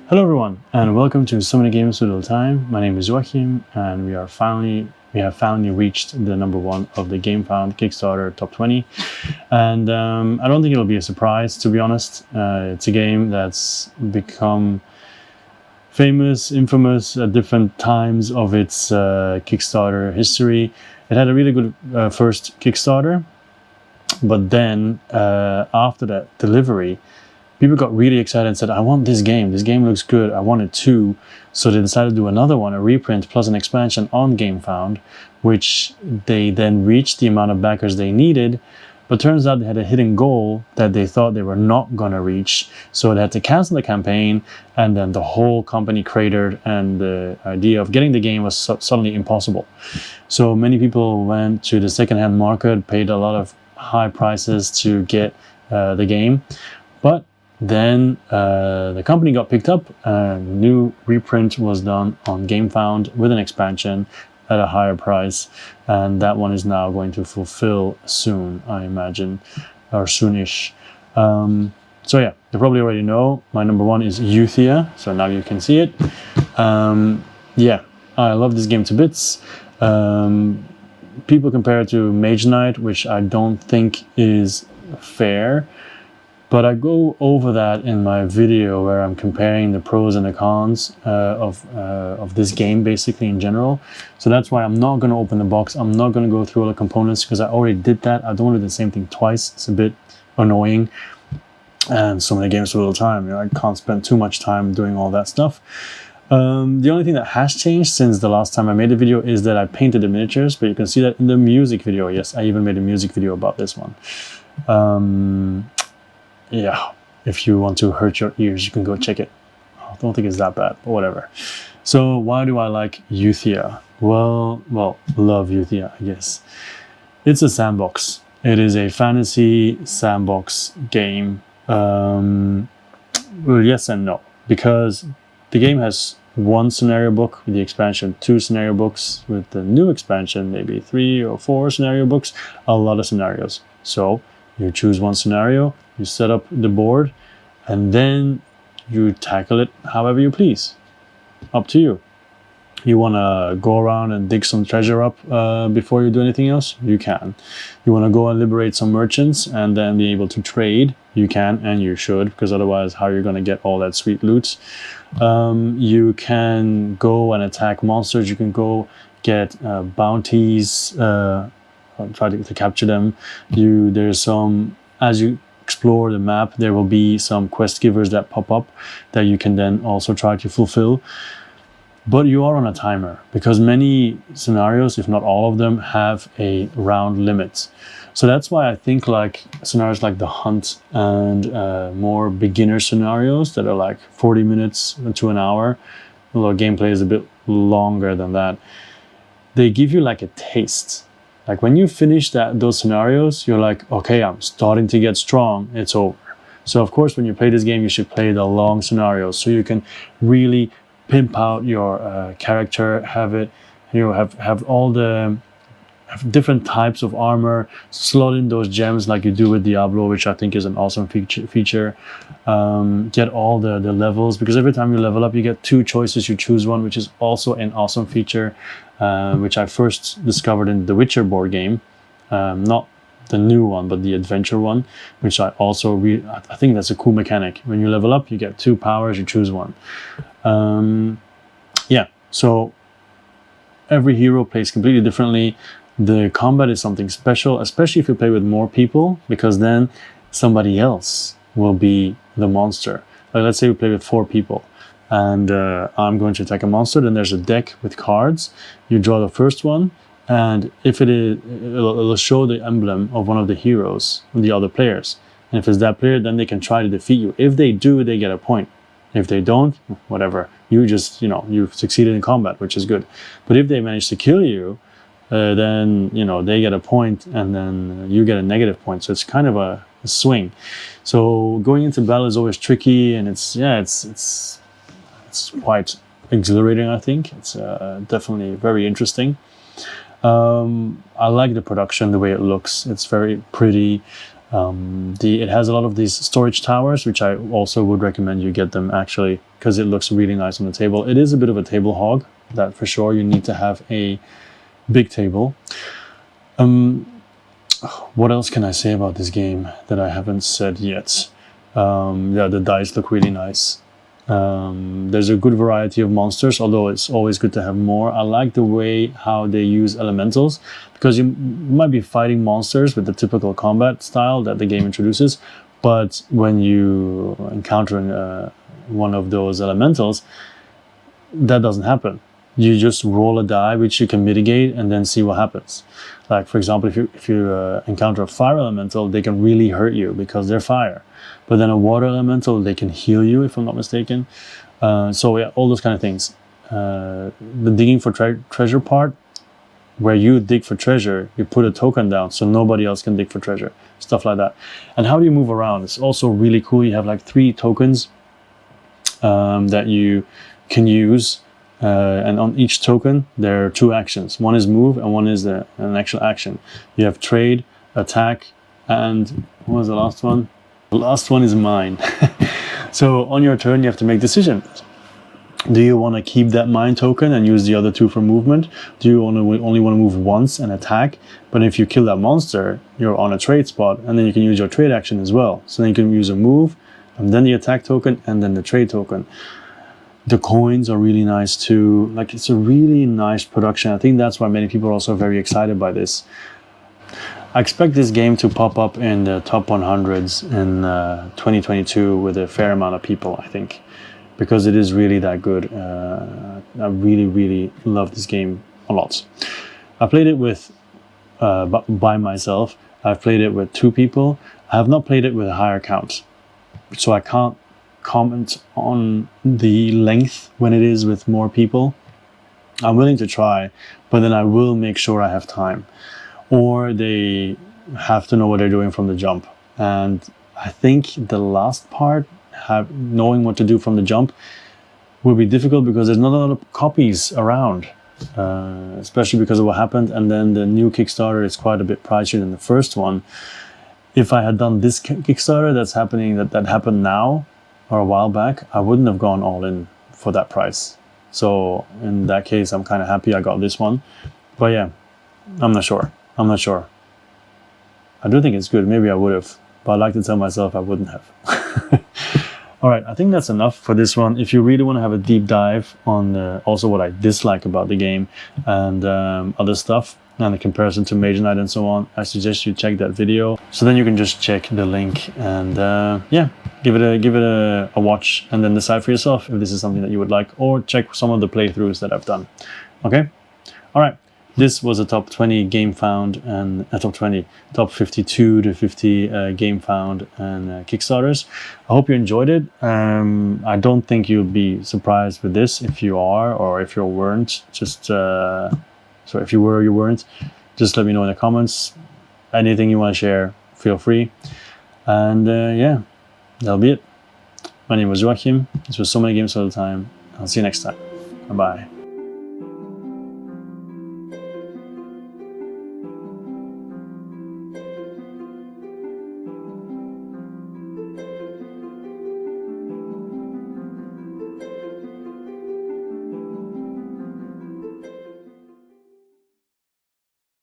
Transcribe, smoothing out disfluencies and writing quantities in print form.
Hello everyone, and welcome to So Many Games with Little Time. My name is Joachim, and we have finally reached the number one of the Gamefounds Kickstarter top 20. And I don't think it'll be a surprise, to be honest. It's a game that's become famous, infamous at different times of its Kickstarter history. It had a really good first Kickstarter, but then after that delivery, people got really excited and said, I want this game. This game looks good. I want it too. So they decided to do another one, a reprint plus an expansion on Gamefound, which they then reached the amount of backers they needed. But turns out they had a hidden goal that they thought they were not going to reach. So they had to cancel the campaign, and then the whole company cratered, and the idea of getting the game was suddenly impossible. So many people went to the secondhand market, paid a lot of high prices to get the game. But then the company got picked up, a new reprint was done on Gamefound with an expansion at a higher price, and that one is now going to fulfill soon, I imagine, or soonish. So yeah, you probably already know, my number one is Euthia, so now you can see it. Yeah, I love this game to bits. People compare it to Mage Knight, which I don't think is fair. But I go over that in my video where I'm comparing the pros and the cons of this game, basically in general. So that's why I'm not going to open the box. I'm not going to go through all the components because I already did that. I don't want to do the same thing twice. It's a bit annoying. And so many games for a little time. I can't spend too much time doing all that stuff. The only thing that has changed since the last time I made a video is that I painted the miniatures, but you can see that in the music video. Yes, I even made a music video about this one. Yeah, if you want to hurt your ears, you can go check it. I don't think it's that bad, but whatever. So why do I like Euthia? Well, love Euthia, I guess. It's a sandbox. It is a fantasy sandbox game. Well, yes and no, because the game has one scenario book with the expansion, 2 scenario books with the new expansion, maybe 3 or 4 scenario books, a lot of scenarios. So you choose one scenario, you set up the board, and then you tackle it however you please. Up to you. You want to go around and dig some treasure up before you do anything else? You can. You want to go and liberate some merchants and then be able to trade? You can, and you should, because otherwise how are you going to get all that sweet loot? You can go and attack monsters. You can go get bounties, try to capture them. There's some, as you explore the map, there will be some quest givers that pop up that you can then also try to fulfill. But you are on a timer because many scenarios, if not all of them, have a round limit. So that's why I think like scenarios like the hunt and more beginner scenarios that are like 40 minutes to an hour, although gameplay is a bit longer than that, they give you like a taste. Like when you finish those scenarios, you're like, okay, I'm starting to get strong, it's over. So of course, when you play this game, you should play the long scenarios so you can really pimp out your character, have different types of armor, slot in those gems like you do with Diablo, which I think is an awesome feature. Get all the levels, because every time you level up, you get 2 choices, you choose one, which is also an awesome feature. Which I first discovered in the Witcher board game, not the new one, but the adventure one, which I also I think that's a cool mechanic. When you level up, you get 2 powers, you choose one. Yeah, so every hero plays completely differently. The combat is something special, especially if you play with more people, because then somebody else will be the monster. Like let's say we play with 4 people. And I'm going to attack a monster, then there's a deck with cards. You draw the first one, and if it'll show the emblem of one of the heroes, the other players. And if it's that player, then they can try to defeat you. If they do, they get a point. If they don't, whatever. You just, you've succeeded in combat, which is good. But if they manage to kill you, then, they get a point, and then you get a negative point. So it's kind of a swing. So going into battle is always tricky, and it's quite exhilarating, I think. It's definitely very interesting. I like the production, the way it looks. It's very pretty. It has a lot of these storage towers, which I also would recommend you get them actually, because it looks really nice on the table. It is a bit of a table hog, that for sure. You need to have a big table. What else can I say about this game that I haven't said yet? Yeah, the dice look really nice. There's a good variety of monsters, although it's always good to have more. I like the way how they use elementals, because you might be fighting monsters with the typical combat style that the game introduces, but when you encounter one of those elementals, that doesn't happen. You just roll a die, which you can mitigate, and then see what happens. Like, for example, if you encounter a fire elemental, they can really hurt you because they're fire. But then a water elemental, they can heal you, if I'm not mistaken. So yeah, all those kind of things. The digging for treasure part, where you dig for treasure, you put a token down so nobody else can dig for treasure. Stuff like that. And how do you move around? It's also really cool. You have like 3 tokens that you can use. And on each token, there are 2 actions. One is move and one is an actual action. You have trade, attack, and what was the last one? The last one is mine. So on your turn, you have to make decisions. Do you want to keep that mine token and use the other 2 for movement? Do you only want to move once and attack? But if you kill that monster, you're on a trade spot, and then you can use your trade action as well. So then you can use a move, and then the attack token, and then the trade token. The coins are really nice too. Like, it's a really nice production. I think that's why many people are also very excited by this. I expect this game to pop up in the top 100s in 2022 with a fair amount of people, I think, because it is really that good. I really, really love this game a lot. I played it with by myself. I've played it with 2 people. I have not played it with a higher count, so I can't comment on the length when it is with more people. I'm willing to try, but then I will make sure I have time, or they have to know what they're doing from the jump. And I think the last part, knowing what to do from the jump, will be difficult because there's not a lot of copies around, especially because of what happened. And then the new Kickstarter is quite a bit pricier than the first one. If I had done this Kickstarter that happened now, or a while back, I wouldn't have gone all in for that price. So in that case, I'm kind of happy I got this one. But yeah, I'm not sure. I do think it's good. Maybe I would have, but I like to tell myself I wouldn't have. All right, I think that's enough for this one. If you really want to have a deep dive on also what I dislike about the game and other stuff, and the comparison to Mage Knight and so on, I suggest you check that video. So then you can just check the link and yeah, give it a watch, and then decide for yourself if this is something that you would like, or check some of the playthroughs that I've done. Okay, all right. This was a top 20 Gamefound and top 52 to 50 Gamefound and Kickstarters. I hope you enjoyed it. I don't think you'll be surprised with this. If you are, or if you weren't, just so if you were or you weren't, just let me know in the comments. Anything you want to share, feel free. And yeah, that'll be it. My name was Joachim. This was So Many Games All the Time. I'll see you next time. Bye-bye.